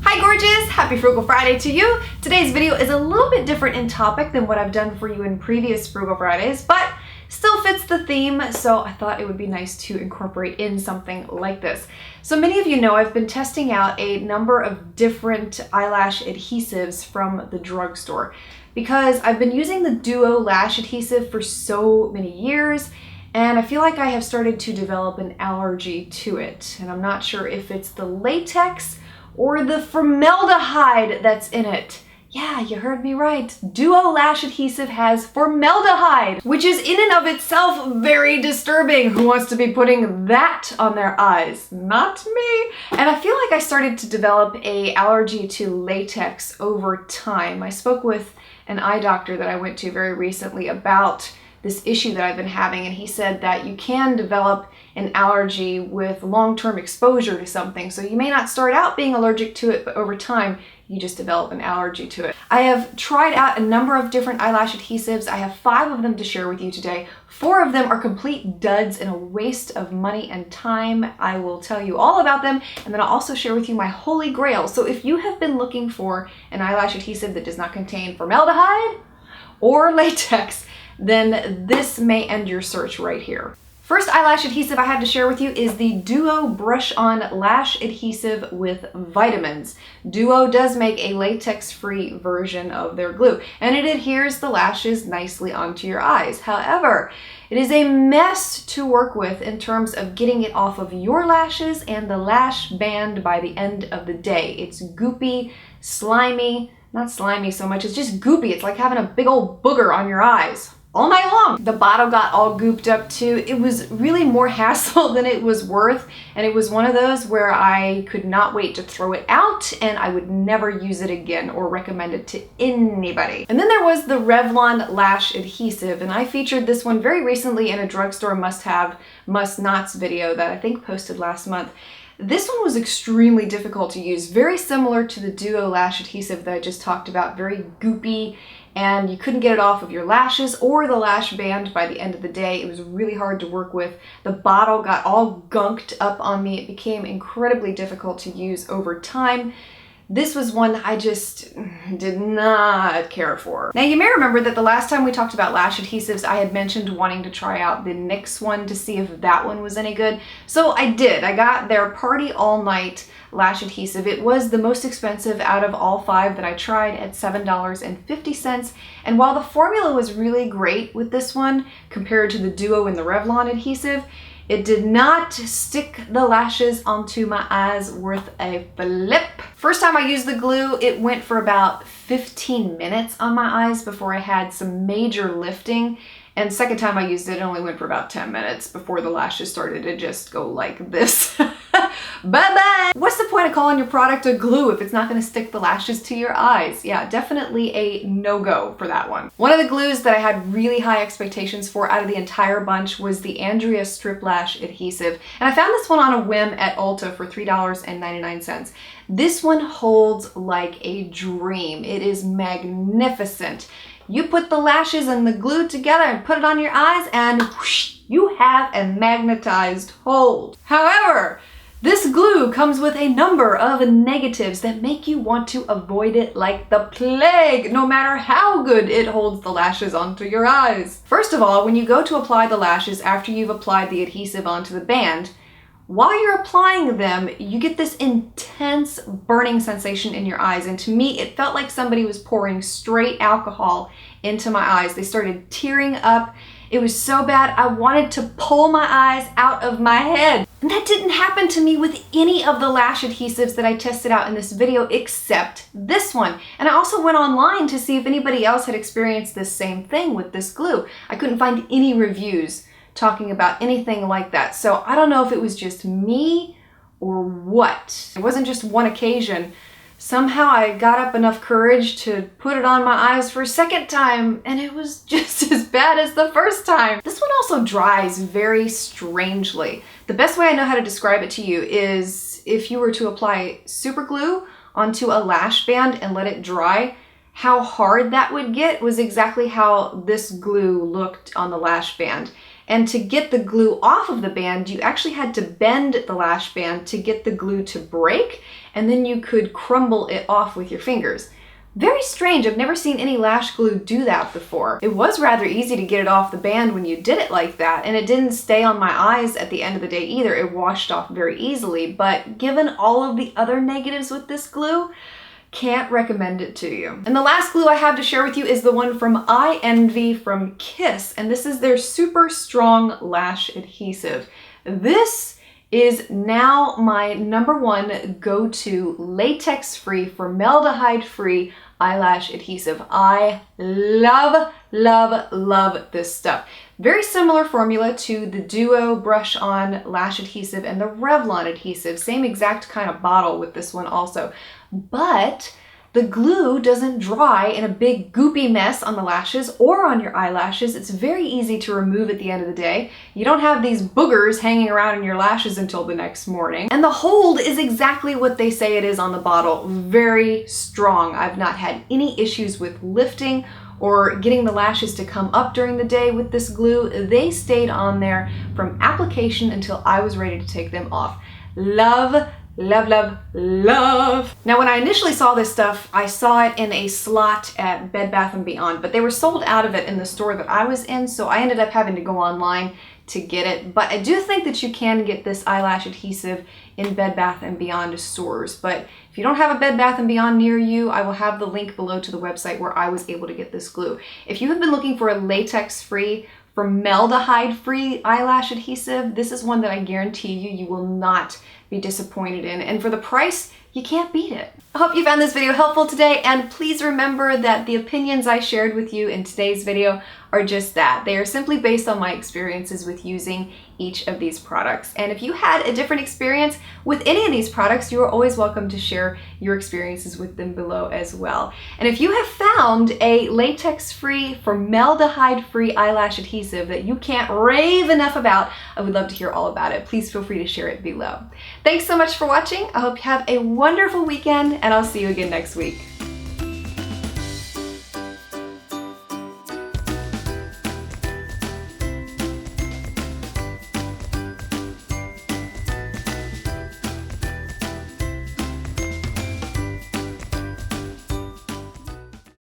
Hi gorgeous! Happy Frugal Friday to you! Today's video is a little bit different in topic than what I've done for you in previous Frugal Fridays, but still fits the theme, so I thought it would be nice to incorporate in something like this. So many of you know I've been testing out a number of different eyelash adhesives from the drugstore because I've been using the Duo lash adhesive for so many years, and I feel like I have started to develop an allergy to it, and I'm not sure if it's the latex or the formaldehyde that's in it. Yeah, you heard me right. Duo lash adhesive has formaldehyde, which is in and of itself very disturbing. Who wants to be putting that on their eyes? Not me. And I feel like I started to develop an allergy to latex over time. I spoke with an eye doctor that I went to very recently about this issue that I've been having, and he said that you can develop an allergy with long-term exposure to something. So you may not start out being allergic to it, but over time, you just develop an allergy to it. I have tried out a number of different eyelash adhesives. I have 5 of them to share with you today. 4 of them are complete duds and a waste of money and time. I will tell you all about them, and then I'll also share with you my holy grail. So if you have been looking for an eyelash adhesive that does not contain formaldehyde or latex, then this may end your search right here. First eyelash adhesive I have to share with you is the Duo Brush On Lash Adhesive with Vitamins. Duo does make a latex-free version of their glue, and it adheres the lashes nicely onto your eyes. However, it is a mess to work with in terms of getting it off of your lashes and the lash band by the end of the day. It's goopy, slimy, not slimy so much, it's just goopy. It's like having a big old booger on your eyes all night long. The bottle got all gooped up too. It was really more hassle than it was worth, and it was one of those where I could not wait to throw it out, and I would never use it again or recommend it to anybody. And then there was the Revlon Lash Adhesive, and I featured this one very recently in a drugstore must-have, must-nots video that I think posted last month. This one was extremely difficult to use, very similar to the Duo Lash Adhesive that I just talked about, very goopy, and you couldn't get it off of your lashes or the lash band by the end of the day. It was really hard to work with. The bottle got all gunked up on me. It became incredibly difficult to use over time. This was one that I just did not care for. Now you may remember that the last time we talked about lash adhesives, I had mentioned wanting to try out the NYX one to see if that one was any good. So I did. I got their Party All Night lash adhesive. It was the most expensive out of all 5 that I tried at $7.50. And while the formula was really great with this one compared to the Duo and the Revlon adhesive, it did not stick the lashes onto my eyes worth a flip. First time I used the glue, it went for about 15 minutes on my eyes before I had some major lifting. And second time I used it, it only went for about 10 minutes before the lashes started to just go like this. Bye-bye! What's the point of calling your product a glue if it's not going to stick the lashes to your eyes? Yeah, definitely a no-go for that one. One of the glues that I had really high expectations for out of the entire bunch was the Andrea Strip Lash Adhesive. And I found this one on a whim at Ulta for $3.99. This one holds like a dream. It is magnificent. You put the lashes and the glue together and put it on your eyes, and whoosh, you have a magnetized hold. However, this glue comes with a number of negatives that make you want to avoid it like the plague, no matter how good it holds the lashes onto your eyes. First of all, when you go to apply the lashes after you've applied the adhesive onto the band, while you're applying them, you get this intense burning sensation in your eyes, and to me, it felt like somebody was pouring straight alcohol into my eyes. They started tearing up. It was so bad, I wanted to pull my eyes out of my head. And that didn't happen to me with any of the lash adhesives that I tested out in this video except this one. And I also went online to see if anybody else had experienced this same thing with this glue. I couldn't find any reviews talking about anything like that. So I don't know if it was just me or what. It wasn't just one occasion. Somehow I got up enough courage to put it on my eyes for a second time, and it was just as bad as the first time. This one also dries very strangely. The best way I know how to describe it to you is if you were to apply super glue onto a lash band and let it dry, how hard that would get was exactly how this glue looked on the lash band. And to get the glue off of the band, you actually had to bend the lash band to get the glue to break, and then you could crumble it off with your fingers. Very strange, I've never seen any lash glue do that before. It was rather easy to get it off the band when you did it like that, and it didn't stay on my eyes at the end of the day either. It washed off very easily, but given all of the other negatives with this glue, can't recommend it to you. And the last glue I have to share with you is the one from I Envy from Kiss, and this is their super strong lash adhesive. This is now my #1 go-to latex-free, formaldehyde-free eyelash adhesive. I love, love, love this stuff. Very similar formula to the Duo Brush On Lash Adhesive and the Revlon adhesive. Same exact kind of bottle with this one also. But the glue doesn't dry in a big goopy mess on the lashes or on your eyelashes. It's very easy to remove at the end of the day. You don't have these boogers hanging around in your lashes until the next morning. And the hold is exactly what they say it is on the bottle. Very strong. I've not had any issues with lifting or getting the lashes to come up during the day with this glue. They stayed on there from application until I was ready to take them off. Love, love, love, love. Now, when I initially saw this stuff, I saw it in a slot at Bed Bath & Beyond, but they were sold out of it in the store that I was in, so I ended up having to go online to get it. But I do think that you can get this eyelash adhesive in Bed Bath & Beyond stores. But if you don't have a Bed Bath & Beyond near you, I will have the link below to the website where I was able to get this glue. If you have been looking for a latex-free, formaldehyde-free eyelash adhesive, this is one that I guarantee you will not be disappointed in. And for the price, you can't beat it. I hope you found this video helpful today, and please remember that the opinions I shared with you in today's video are just that. They are simply based on my experiences with using each of these products. And if you had a different experience with any of these products, you are always welcome to share your experiences with them below as well. And if you have found a latex-free, formaldehyde-free eyelash adhesive that you can't rave enough about, I would love to hear all about it. Please feel free to share it below. Thanks so much for watching. I hope you have a wonderful weekend, and I'll see you again next week.